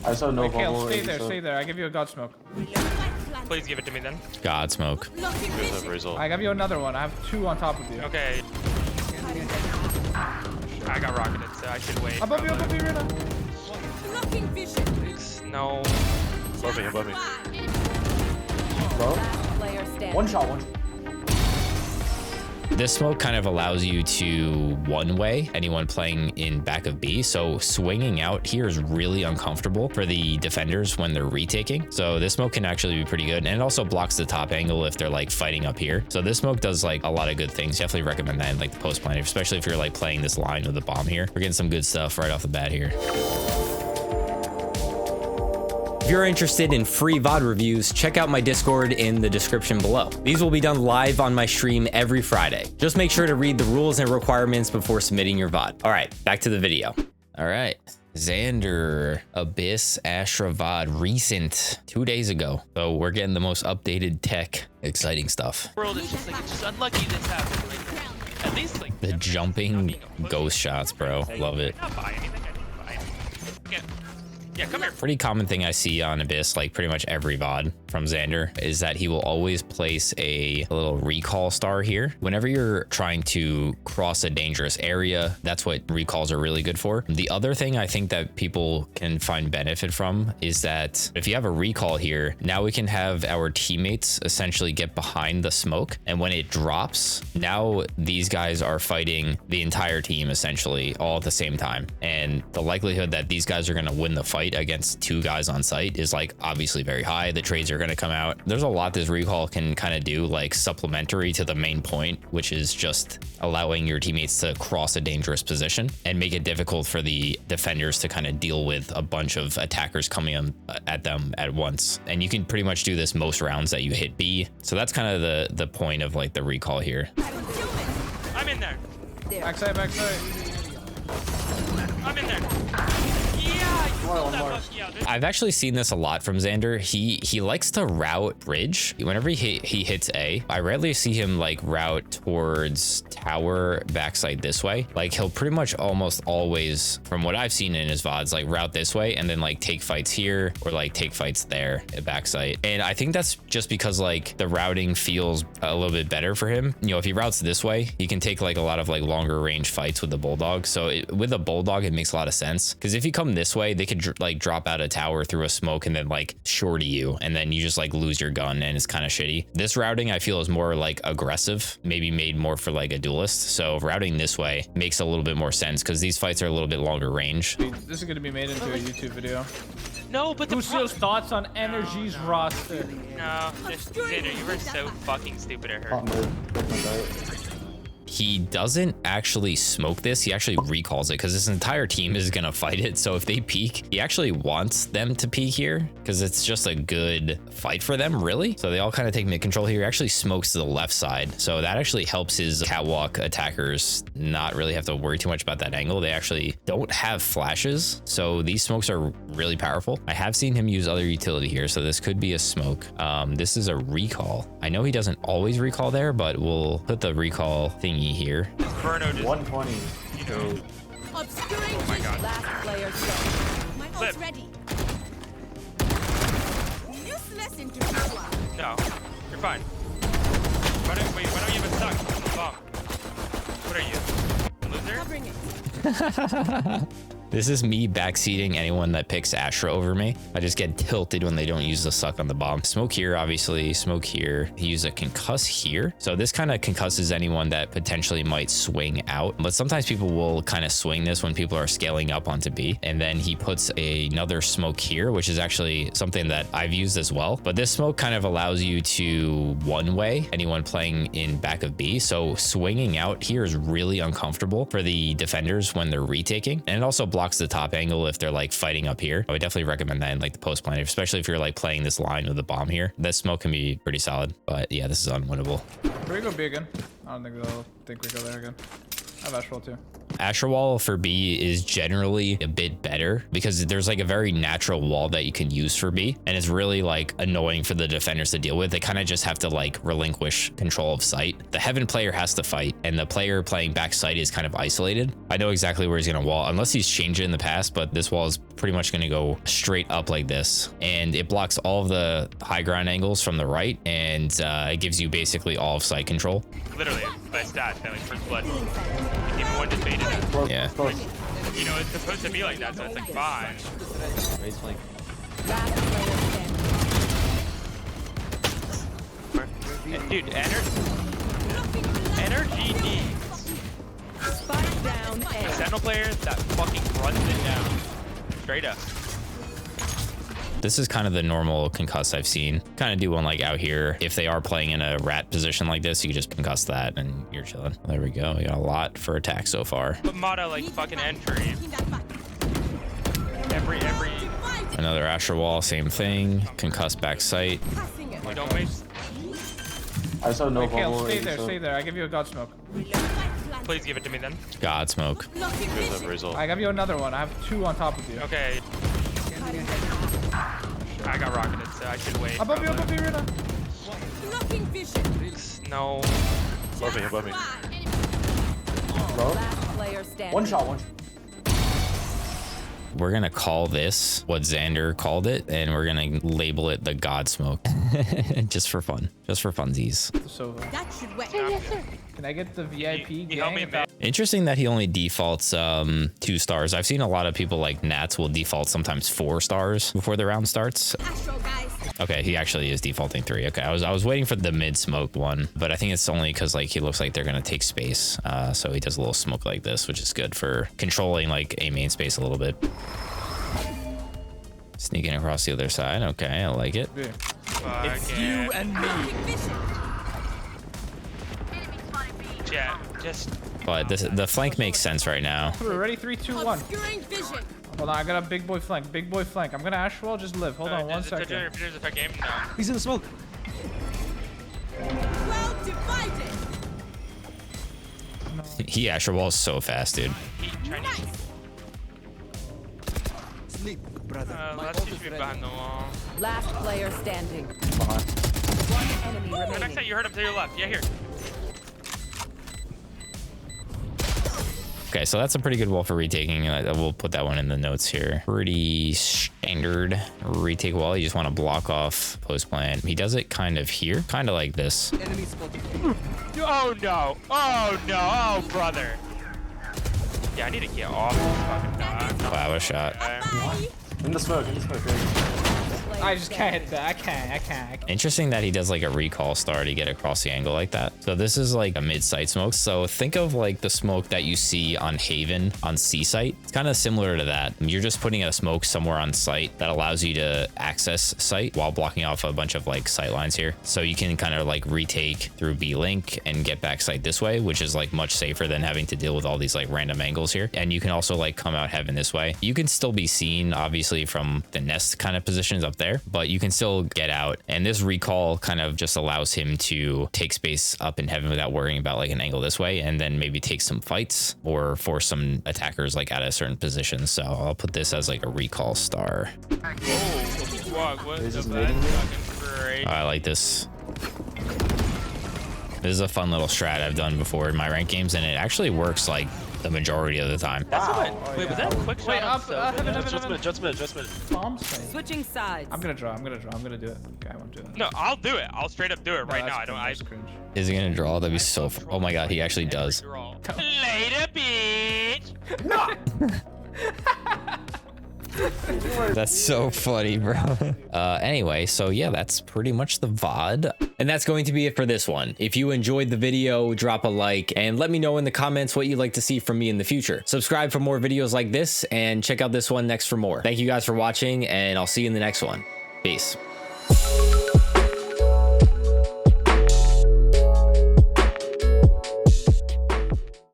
I saw no Okay, bubble. stay there, stay there. I give you a god smoke. Please give it to me then. God smoke. I give you another one. I have 2 on top of you. Okay. I got rocketed, so I should wait. Above you, Rina. No. Above me. Bro. One shot. This smoke kind of allows you to one-way anyone playing in back of B. So swinging out here is really uncomfortable for the defenders when they're retaking. So this smoke can actually be pretty good. And it also blocks the top angle if they're like fighting up here. So this smoke does like a lot of good things. Definitely recommend that in like the post plan, especially if you're like playing this line with the bomb here. We're getting some good stuff right off the bat here. If you're interested in free VOD reviews, check out my Discord in the description below. These will be done live on my stream every Friday. Just make sure to read the rules and requirements before submitting your VOD. All right, back to the video. All right. Xander, Abyss, Astra VOD, recent 2 days ago. So we're getting the most updated tech, exciting stuff. World is just like, it's just unlucky this happened. Like, at least like The jumping ghost shots, bro. Love it. not buy anything. I didn't buy anything. Okay. Yeah, come here. Pretty common thing I see on Abyss, like pretty much every VOD from Zander, is that he will always place a little recall star here. Whenever you're trying to cross a dangerous area, that's what recalls are really good for. The other thing I think that people can find benefit from is that if you have a recall here, now we can have our teammates essentially get behind the smoke. And when it drops, now these guys are fighting the entire team essentially all at the same time. And the likelihood that these guys are going to win the fight against 2 guys on site is like obviously very high. The trades are going to come out. There's a lot this recall can kind of do, like supplementary to the main point, which is just allowing your teammates to cross a dangerous position and make it difficult for the defenders to kind of deal with a bunch of attackers coming at them at once. And you can pretty much do this most rounds that you hit B. So that's kind of the point of like the recall here. I'm in there. Backside. I'm in there. Yeah, you killed that bug. Yeah, I've actually seen this a lot from Zander. He likes to route bridge. Whenever he hits A, I rarely see him like route towards tower backside this way. Like he'll pretty much almost always, from what I've seen in his VODs, like route this way and then like take fights here or like take fights there at backside. And I think that's just because like the routing feels a little bit better for him. You know, if he routes this way, he can take like a lot of like longer range fights with the bulldog. So with a bulldog, it makes a lot of sense, because if you come this way, they could like drop out a tower through a smoke and then like shorty you, and then you just like lose your gun and it's kind of shitty. This routing I feel is more like aggressive, maybe made more for like a duelist. So routing this way makes a little bit more sense because these fights are a little bit longer range. This is going to be made into a YouTube video. No, but the Lucio's thoughts on Energy's roster. No, Xander, you were so fucking stupid. It hurt. He doesn't actually smoke this. He actually recalls it because his entire team is going to fight it. So if they peek, he actually wants them to peek here because it's just a good fight for them, really. So they all kind of take mid control here. He actually smokes to the left side. So that actually helps his catwalk attackers not really have to worry too much about that angle. They actually don't have flashes. So these smokes are really powerful. I have seen him use other utility here. So this could be a smoke. This is a recall. I know he doesn't always recall there, but we'll put the recall thingy here. Bruno just, 120. you know. Oh my god. Last player standing. My ult's Flip. ready. Useless into No, you're fine. Why don't you have a stuck? Bomb. What are you? A loser? This is me backseating anyone that picks Astra over me. I just get tilted when they don't use the suck on the bomb. Smoke here, obviously. Smoke here. He used a concuss here. So this kind of concusses anyone that potentially might swing out. But sometimes people will kind of swing this when people are scaling up onto B. And then he puts another smoke here, which is actually something that I've used as well. But this smoke kind of allows you to one-way anyone playing in back of B. So swinging out here is really uncomfortable for the defenders when they're retaking. And it also blocks the top angle if they're like fighting up here. I would definitely recommend that in like the post plan, especially if you're like playing this line with the bomb here. That smoke can be pretty solid, but yeah, this is unwinnable. Can we go B again? I don't think they'll think we go there again. I have Ashfall too. Asher wall for B is generally a bit better because there's like a very natural wall that you can use for B, and it's really like annoying for the defenders to deal with. They kind of just have to like relinquish control of site. The Heaven player has to fight, and the player playing back site is kind of isolated. I know exactly where he's gonna wall, unless he's changed it in the past, but this wall is pretty much gonna go straight up like this, and it blocks all of the high ground angles from the right, and it gives you basically all of site control. Literally, by stat, like first blood. Even one just baited it. Yeah. You know, it's supposed to be like that, so it's like fine. Raise flank. Last player standing. Dude, energy needs Spike down a A. Sentinel player that fucking runs it down. Straight up. This is kind of the normal concuss I've seen. Kind of do one like out here. If they are playing in a rat position like this, you can just concuss that and you're chilling. There we go. We got a lot for attack so far. But Mata like fucking entry. Every Another Asher wall, same thing. Concuss back sight. we don't waste. I saw no Wait, Kale, bubble. stay there. I give you a god smoke. Please give it to me then. God smoke. I give you another one. I have 2 on top of you. Okay. I got rocketed, so I should wait. Above you, Rina. Blocking vision. No. Above me. Bro. Last player standing. One shot. We're gonna call this what Zander called it, and we're gonna label it the God smoke. Just for fun. Just for funsies. So, That should work. can I get the VIP You help me, gang? man. Interesting that he only defaults 2 stars. I've seen a lot of people like Nats will default sometimes 4 stars before the round starts. Astro guys. Okay, he actually is defaulting 3. Okay, I was waiting for the mid smoke one, but I think it's only because like he looks like they're gonna take space. So he does a little smoke like this, which is good for controlling like a main space a little bit. Sneaking across the other side. Okay, I like it. It's you and me. Yeah, just. But the flank makes sense right now. We're ready. 3, 2, 1. Obscuring vision. Hold on, I got a big boy flank. Big boy flank. I'm gonna Ash wall. Just live. Hold on 1 second. There's a game now. He's in the smoke. Well divided. He Asher wall is so fast, dude. Nice. Let's just be behind the wall. Last player standing. One enemy The next remaining. time you heard him to your left. Yeah, here. Okay, so that's a pretty good wall for retaking. We'll put that one in the notes here. Pretty standard retake wall. You just want to block off post plant. He does it kind of here, kind of like this. Oh no! Oh no! Oh brother! Yeah, I need to get off this fucking dog. Wow, a shot. Bye. In the smoke. I just can't hit that. I can't. Interesting that he does like a recall star to get across the angle like that. So this is like a mid-site smoke. So think of like the smoke that you see on Haven on C site. It's kind of similar to that. You're just putting a smoke somewhere on site that allows you to access site while blocking off a bunch of like sight lines here. So you can kind of like retake through B link and get back site this way, which is like much safer than having to deal with all these like random angles here. And you can also like come out Heaven this way. You can still be seen obviously from the nest kind of positions up there, but you can still get out. And this recall kind of just allows him to take space up in Heaven without worrying about like an angle this way, and then maybe take some fights or force some attackers like out of certain positions. So I'll put this as like a recall star. Oh, what This the is fuck? mating you? Fucking great. I like this. This is a fun little strat I've done before in my ranked games, and it actually works like the majority of the time. Wait, was that a quick shot? Wait, on up, Soap? Heaven. Just minute. Bombs fade. Switching sides. I'm gonna draw. I'm gonna do it. Okay, I won't do it. No, I'll do it. I'll straight up do it right No, now. I don't. that's cringe. Is he gonna draw? That'd be so fun. Oh my god, he actually does. Later, bitch. That's so funny, bro. Anyway, so yeah, that's pretty much the VOD. And that's going to be it for this one. If you enjoyed the video, drop a like and let me know in the comments what you'd like to see from me in the future. Subscribe for more videos like this and check out this one next for more. Thank you guys for watching, and I'll see you in the next one. Peace.